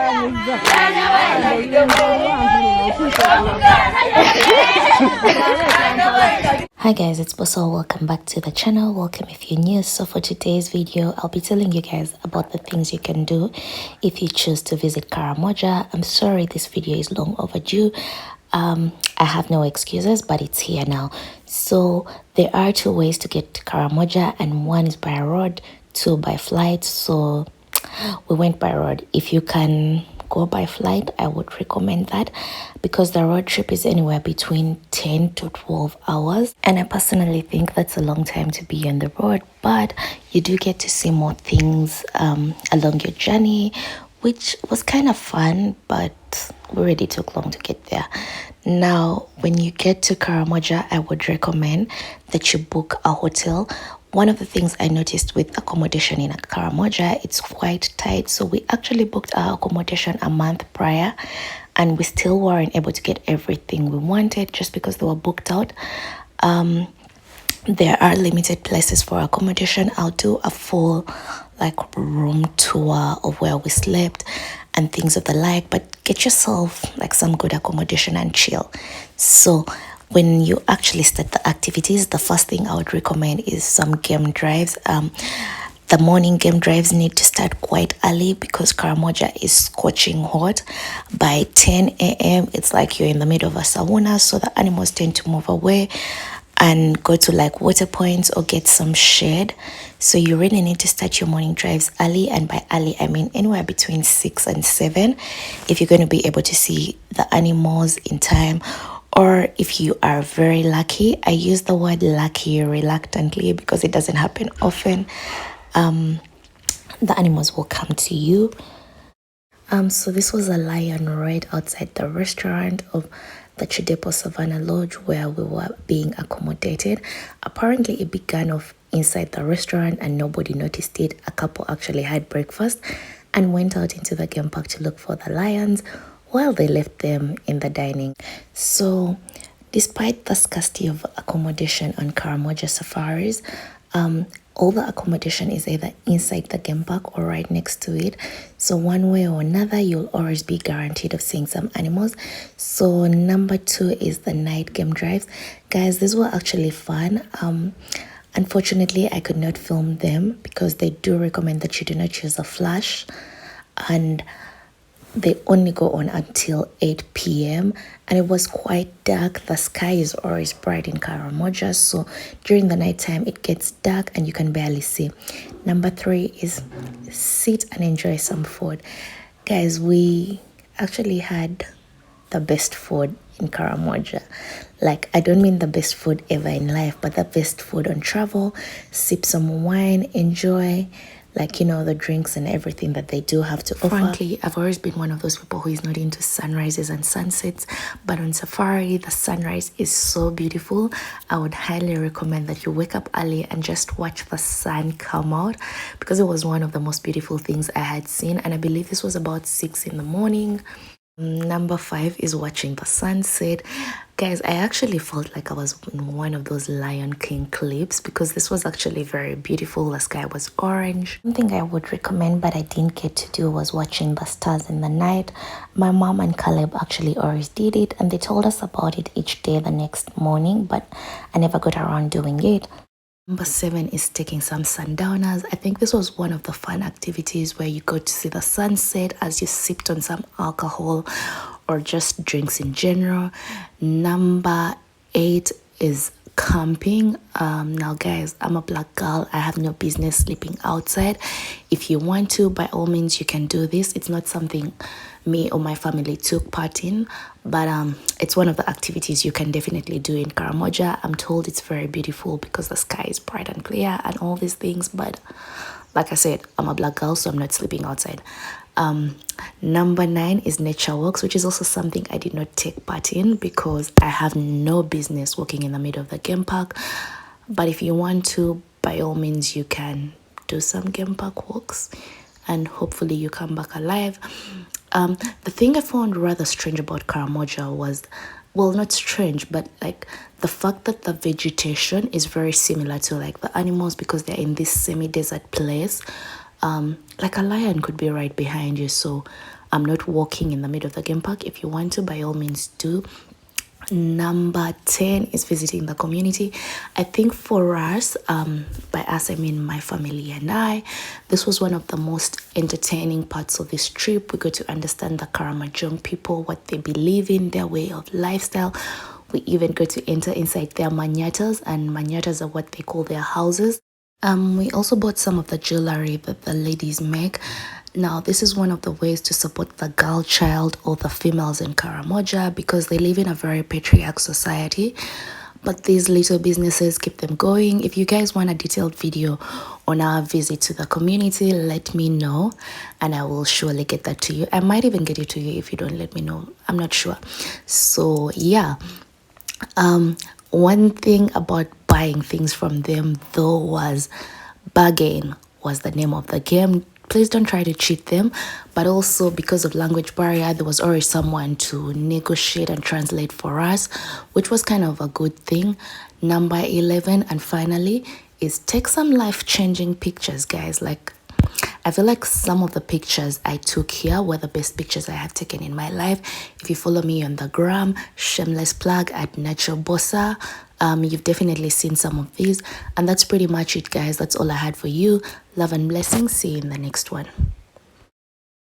Hi guys, it's Boso. Welcome back to the channel. Welcome if you're new. So for today's video, I'll be telling you guys about the things you can do if you choose to visit Karamoja. I'm sorry this video is long overdue. I have no excuses, but it's here now. So there are two ways to get to Karamoja, and one is by road, two by flight. So we went by road. If you can go by flight, I would recommend that because the road trip is anywhere between 10 to 12 hours, and I personally think that's a long time to be on the road, but you do get to see more things along your journey, which was kind of fun, but we already took long to get there. Now when you get to Karamoja, I would recommend that you book a hotel. One of the things I noticed with accommodation in Karamoja, it's quite tight. So we actually booked our accommodation a month prior, and we still weren't able to get everything we wanted just because they were booked out. There are limited places for accommodation. I'll do a full room tour of where we slept and things of the like, but get yourself some good accommodation and chill. So when you actually start the activities, the first thing I would recommend is some game drives. The morning game drives need to start quite early because Karamoja is scorching hot. By 10 a.m. it's like you're in the middle of a sauna, so the animals tend to move away and go to water points or get some shade. So you really need to start your morning drives early, and by early I mean anywhere between 6 and 7 if you're going to be able to see the animals in time. Or if you are very lucky, I use the word lucky reluctantly because it doesn't happen often, the animals will come to you. So this was a lion right outside the restaurant of the Kidepo Savannah Lodge where we were being accommodated. Apparently it began off inside the restaurant and nobody noticed it. A couple actually had breakfast and went out into the game park to look for the lions while they left them in the dining. So despite the scarcity of accommodation on Karamoja safaris, all the accommodation is either inside the game park or right next to it. So one way or another, you'll always be guaranteed of seeing some animals. So number 2 is the night game drives. Guys, these were actually fun. Unfortunately, I could not film them because they do recommend that you do not use a flash, and they only go on until 8 p.m. and it was quite dark. The sky is always bright in Karamoja, so during the nighttime it gets dark and you can barely see. Number 3 is sit and enjoy some food. Guys, we actually had the best food in Karamoja. I don't mean the best food ever in life, but the best food on travel. Sip some wine, enjoy the drinks and everything that they do have to offer. Frankly, I've always been one of those people who is not into sunrises and sunsets, but on safari the sunrise is so beautiful. I would highly recommend that you wake up early and just watch the sun come out because it was one of the most beautiful things I had seen, and I believe this was about 6 in the morning. Number 5 is watching the sunset. Guys, I actually felt like I was in one of those Lion King clips because this was actually very beautiful. The sky was orange. Something I would recommend but I didn't get to do was watching the stars in the night. My mom and Caleb actually always did it, and they told us about it each day the next morning, but I never got around doing it. Number 7 is taking some sundowners. I think this was one of the fun activities where you got to see the sunset as you sipped on some alcohol or just drinks in general. Number 8 is camping. Now guys, I'm a black girl. I have no business sleeping outside. If you want to, by all means you can do this. It's not something me or my family took part in, but it's one of the activities you can definitely do in Karamoja. I'm told it's very beautiful because the sky is bright and clear and all these things, but like I said, I'm a black girl, so I'm not sleeping outside. Number 9 is nature walks, which is also something I did not take part in because I have no business walking in the middle of the game park. But if you want to, by all means you can do some game park walks and hopefully you come back alive. The thing I found rather strange about Karamoja was, well, not strange, but the fact that the vegetation is very similar to the animals because they're in this semi-desert place. like a lion could be right behind you. So I'm not walking in the middle of the game park. If you want to, by all means do. Number 10 is visiting the community. I think for us, by us I mean my family and I, this was one of the most entertaining parts of this trip. We got to understand the Karamojong people, what they believe in, their way of lifestyle. We even got to enter inside their manyatas, and manyatas are what they call their houses. We also bought some of the jewelry that the ladies make. Now, this is one of the ways to support the girl child or the females in Karamoja, because they live in a very patriarchal society. But these little businesses keep them going. If you guys want a detailed video on our visit to the community, let me know and I will surely get that to you. I might even get it to you if you don't let me know. I'm not sure. So yeah, one thing about buying things from them though was bargain was the name of the game. Please don't try to cheat them. But also, because of language barrier, there was always someone to negotiate and translate for us, which was kind of a good thing. Number 11, and finally, is take some life-changing pictures, guys. Like, I feel like some of the pictures I took here were the best pictures I have taken in my life. If you follow me on the gram, shameless plug at Naturalbosa, you've definitely seen some of these. And that's pretty much it, guys. That's all I had for you. Love and blessings. See you in the next one.